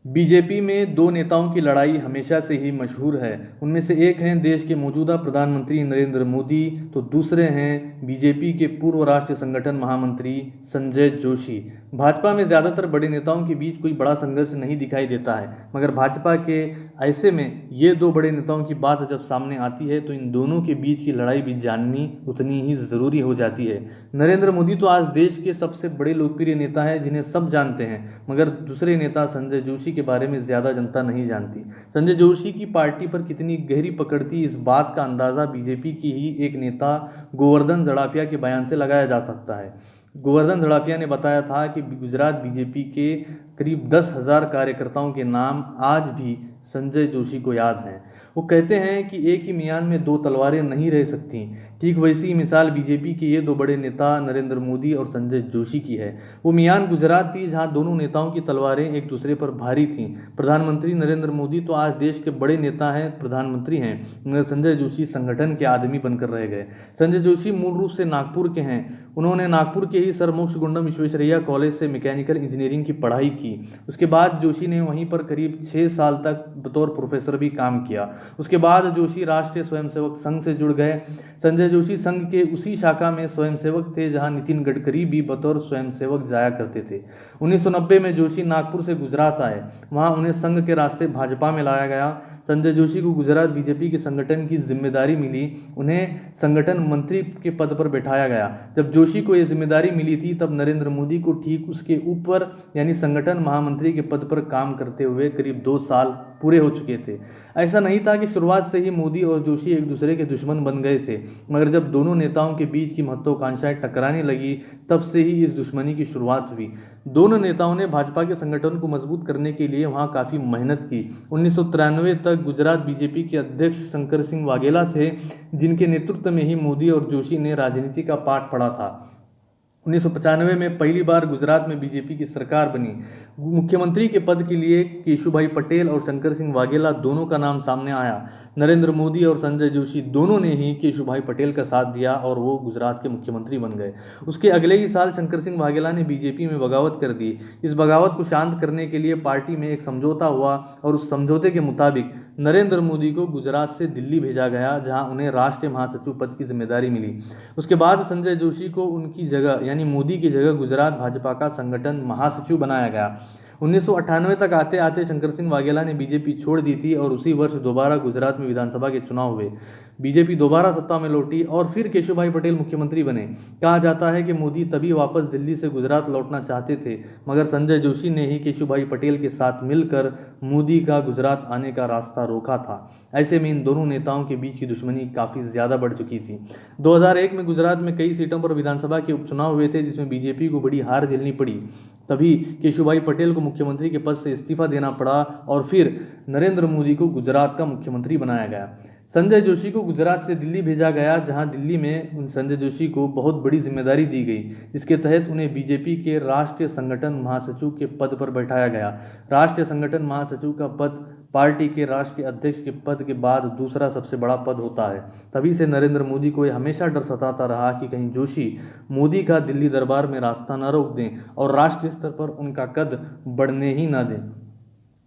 BJP में दो नेताओं की लड़ाई हमेशा से ही मशहूर है। उनमें से एक हैं देश के मौजूदा प्रधानमंत्री नरेंद्र मोदी, तो दूसरे हैं बीजेपी के पूर्व राष्ट्रीय संगठन महामंत्री संजय जोशी। भाजपा में ज्यादातर बड़े नेताओं के बीच कोई बड़ा संघर्ष नहीं दिखाई देता है, मगर भाजपा के ऐसे में ये दो बड़े नेताओं की बात जब सामने आती है तो इन दोनों के बीच की लड़ाई भी जाननी उतनी ही जरूरी हो जाती है। नरेंद्र मोदी तो आज देश के सबसे बड़े लोकप्रिय नेता हैं जिन्हें सब जानते हैं, मगर दूसरे नेता संजय जोशी के बारे में ज्यादा जनता नहीं जानती। संजय जोशी की पार्टी पर कितनी गहरी पकड़ थी, इस बात का अंदाजा बीजेपी की ही एक नेता गोवर्धन झड़ाफिया के बयान से लगाया जा सकता है। गोवर्धन झड़ाफिया ने बताया था कि गुजरात बीजेपी के करीब 10,000 कार्यकर्ताओं के नाम आज भी संजय जोशी को याद हैं। वो कहते हैं कि एक ही मियान में दो तलवारें नहीं रह सकती। ठीक वैसी मिसाल बीजेपी के ये दो बड़े नेता नरेंद्र मोदी और संजय जोशी की है। वो मियान गुजरात थी जहां दोनों नेताओं की तलवारें एक दूसरे पर भारी थीं। प्रधानमंत्री नरेंद्र मोदी तो आज देश के बड़े नेता हैं, प्रधानमंत्री हैं, मगर संजय जोशी संगठन के आदमी बनकर रह गए। संजय जोशी मूल रूप से नागपुर के हैं। उन्होंने नागपुर के ही सर मोक्षगुंडम विश्वेश्वरैया कॉलेज से मैकेनिकल इंजीनियरिंग की पढ़ाई की। उसके बाद जोशी ने वहीं पर करीब 6 साल तक बतौर प्रोफेसर भी काम किया। उसके बाद जोशी राष्ट्रीय स्वयंसेवक संघ से जुड़ गए। संजय जोशी संघ के उसी शाखा में स्वयंसेवक थे जहां नितिन गडकरी भी बतौर स्वयंसेवक जाया करते थे। 1990 में जोशी नागपुर से गुजरात आए। वहां उन्हें संघ के रास्ते भाजपा में लाया गया। संजय जोशी को गुजरात बीजेपी के संगठन की जिम्मेदारी मिली। उन्हें संगठन मंत्री के पद पर बैठाया गया। जब जोशी को यह जिम्मेदारी मिली थी तब नरेंद्र मोदी को ठीक उसके ऊपर यानी संगठन महामंत्री के पद पर काम करते हुए करीब 2 साल पूरे हो चुके थे। ऐसा नहीं था कि शुरुआत से ही मोदी और जोशी एक दूसरे के दुश्मन बन गए थे, मगर जब दोनों नेताओं के बीच की महत्वाकांक्षाएं टकराने लगी तब से ही इस दुश्मनी की शुरुआत हुई। दोनों नेताओं ने भाजपा के संगठन को मजबूत करने के लिए वहां काफी मेहनत की। 1993 तक गुजरात बीजेपी के अध्यक्ष शंकर सिंह वाघेला थे, जिनके नेतृत्व में ही मोदी और जोशी ने राजनीति का पाठ पढ़ा था। 1995 में पहली बार गुजरात में बीजेपी की सरकार बनी। मुख्यमंत्री के पद के लिए केशुभाई पटेल और शंकर सिंह वाघेला दोनों का नाम सामने आया। नरेंद्र मोदी और संजय जोशी दोनों ने ही केशुभाई पटेल का साथ दिया और वो गुजरात के मुख्यमंत्री बन गए। उसके अगले ही साल शंकर सिंह वाघेला ने बीजेपी में बगावत कर दी। इस बगावत को शांत करने के लिए पार्टी में एक समझौता हुआ और उस समझौते के मुताबिक नरेंद्र मोदी को गुजरात से दिल्ली भेजा गया, जहां उन्हें राष्ट्रीय महासचिव पद की जिम्मेदारी मिली। उसके बाद संजय जोशी को उनकी जगह यानी मोदी की जगह गुजरात भाजपा का संगठन महासचिव बनाया गया। 1998 तक आते आते शंकर सिंह वाघेला ने बीजेपी छोड़ दी थी और उसी वर्ष दोबारा गुजरात में विधानसभा के चुनाव हुए। बीजेपी दोबारा सत्ता में लौटी और फिर केशुभाई पटेल मुख्यमंत्री बने। कहा जाता है कि मोदी तभी वापस दिल्ली से गुजरात लौटना चाहते थे, मगर संजय जोशी ने ही केशुभाई पटेल के साथ मिलकर मोदी का गुजरात आने का रास्ता रोका था। ऐसे में इन दोनों नेताओं के बीच की दुश्मनी काफी ज्यादा बढ़ चुकी थी। 2001 में गुजरात में कई सीटों पर विधानसभा के उपचुनाव हुए थे, जिसमें बीजेपी को बड़ी हार झेलनी पड़ी। तभी केशुभाई पटेल को मुख्यमंत्री के पद से इस्तीफा देना पड़ा और फिर नरेंद्र मोदी को गुजरात का मुख्यमंत्री बनाया गया। संजय जोशी को गुजरात से दिल्ली भेजा गया, जहां दिल्ली में संजय जोशी को बहुत बड़ी जिम्मेदारी दी गई, जिसके तहत उन्हें बीजेपी के राष्ट्रीय संगठन महासचिव के पद पर बैठाया गया। राष्ट्रीय संगठन महासचिव का पद पार्टी के राष्ट्रीय अध्यक्ष के पद के बाद दूसरा सबसे बड़ा पद होता है। तभी से नरेंद्र मोदी को यह हमेशा डर सताता रहा कि कहीं जोशी मोदी का दिल्ली दरबार में रास्ता न रोक दें और राष्ट्रीय स्तर पर उनका कद बढ़ने ही न दें।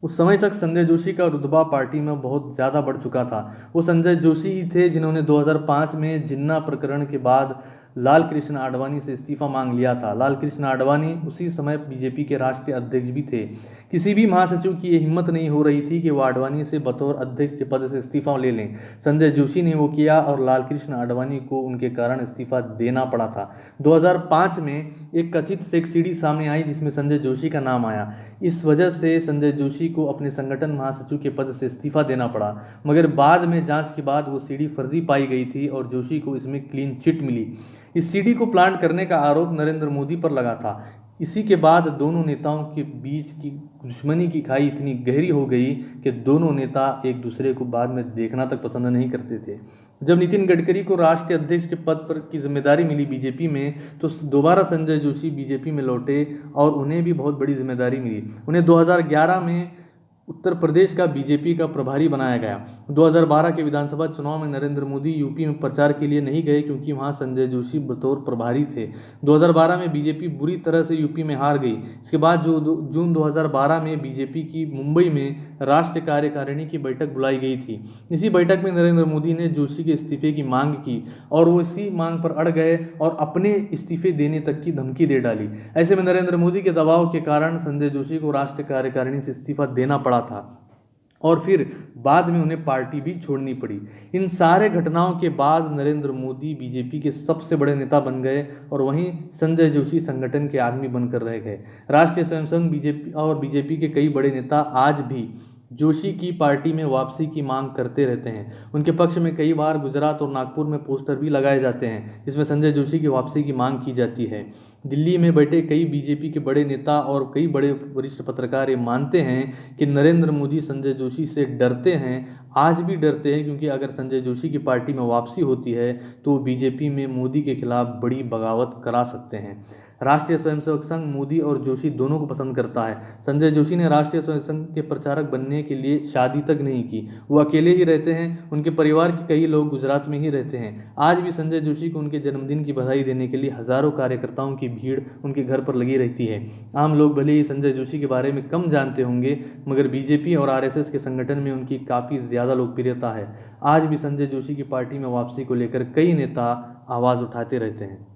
उस समय तक संजय जोशी का रुतबा पार्टी में बहुत ज्यादा बढ़ चुका था। वो संजय जोशी ही थे जिन्होंने 2005 में जिन्ना प्रकरण के बाद लाल कृष्ण आडवाणी से इस्तीफा मांग लिया था। लाल कृष्ण आडवाणी उसी समय बीजेपी के राष्ट्रीय अध्यक्ष भी थे। किसी भी महासचिव की यह हिम्मत नहीं हो रही थी कि वो आडवाणी से बतौर अध्यक्ष के पद से इस्तीफा ले लें। संजय जोशी ने वो किया और लाल कृष्ण आडवाणी को उनके कारण इस्तीफा देना पड़ा था। 2005 में एक कथित सेक्स सीडी सामने आई जिसमें संजय जोशी का नाम आया। इस वजह से संजय जोशी को अपने संगठन महासचिव के पद से इस्तीफा देना पड़ा, मगर बाद में जांच के बाद वो सीडी फर्जी पाई गई थी और जोशी को इसमें क्लीन चिट मिली। इस सीडी को प्लांट करने का आरोप नरेंद्र मोदी पर लगा था। इसी के बाद दोनों नेताओं के बीच की दुश्मनी की खाई इतनी गहरी हो गई कि दोनों नेता एक दूसरे को बाद में देखना तक पसंद नहीं करते थे। जब नितिन गडकरी को राष्ट्रीय अध्यक्ष के पद पर की जिम्मेदारी मिली बीजेपी में, तो दोबारा संजय जोशी बीजेपी में लौटे और उन्हें भी बहुत बड़ी जिम्मेदारी मिली। उन्हें 2011 में उत्तर प्रदेश का बीजेपी का प्रभारी बनाया गया। 2012 के विधानसभा चुनाव में नरेंद्र मोदी यूपी में प्रचार के लिए नहीं गए क्योंकि वहां संजय जोशी बतौर प्रभारी थे। 2012 में बीजेपी बुरी तरह से यूपी में हार गई। इसके बाद जून 2012 में बीजेपी की मुंबई में राष्ट्रीय कार्यकारिणी की बैठक बुलाई गई थी। इसी बैठक में नरेंद्र मोदी ने जोशी के इस्तीफे की मांग की और वो इसी मांग पर अड़ गए और अपने इस्तीफे देने तक की धमकी दे डाली। ऐसे में नरेंद्र मोदी के दबाव के कारण संजय जोशी को राष्ट्रीय कार्यकारिणी से इस्तीफा देना पड़ा था और फिर बाद में उन्हें पार्टी भी छोड़नी पड़ी। इन सारे घटनाओं के बाद नरेंद्र मोदी बीजेपी के सबसे बड़े नेता बन गए और वहीं संजय जोशी संगठन के आदमी बनकर रह गए। राष्ट्रीय स्वयंसेवक बीजेपी और बीजेपी के कई बड़े नेता आज भी जोशी की पार्टी में वापसी की मांग करते रहते हैं। उनके पक्ष में कई बार गुजरात और नागपुर में पोस्टर भी लगाए जाते हैं जिसमें संजय जोशी की वापसी की मांग की जाती है। दिल्ली में बैठे कई बीजेपी के बड़े नेता और कई बड़े वरिष्ठ पत्रकार ये मानते हैं कि नरेंद्र मोदी संजय जोशी से डरते हैं, आज भी डरते हैं, क्योंकि अगर संजय जोशी की पार्टी में वापसी होती है तो बीजेपी में मोदी के खिलाफ बड़ी बगावत करा सकते हैं। राष्ट्रीय स्वयंसेवक संघ मोदी और जोशी दोनों को पसंद करता है। संजय जोशी ने राष्ट्रीय स्वयंसेवक संघ के प्रचारक बनने के लिए शादी तक नहीं की, वो अकेले ही रहते हैं। उनके परिवार के कई लोग गुजरात में ही रहते हैं। आज भी संजय जोशी को उनके जन्मदिन की बधाई देने के लिए हजारों कार्यकर्ताओं की भीड़ उनके घर पर लगी रहती है। आम लोग भले ही संजय जोशी के बारे में कम जानते होंगे, मगर बीजेपी और आरएसएस के संगठन में उनकी काफी ज्यादा लोकप्रियता है। आज भी संजय जोशी की पार्टी में वापसी को लेकर कई नेता आवाज उठाते रहते हैं।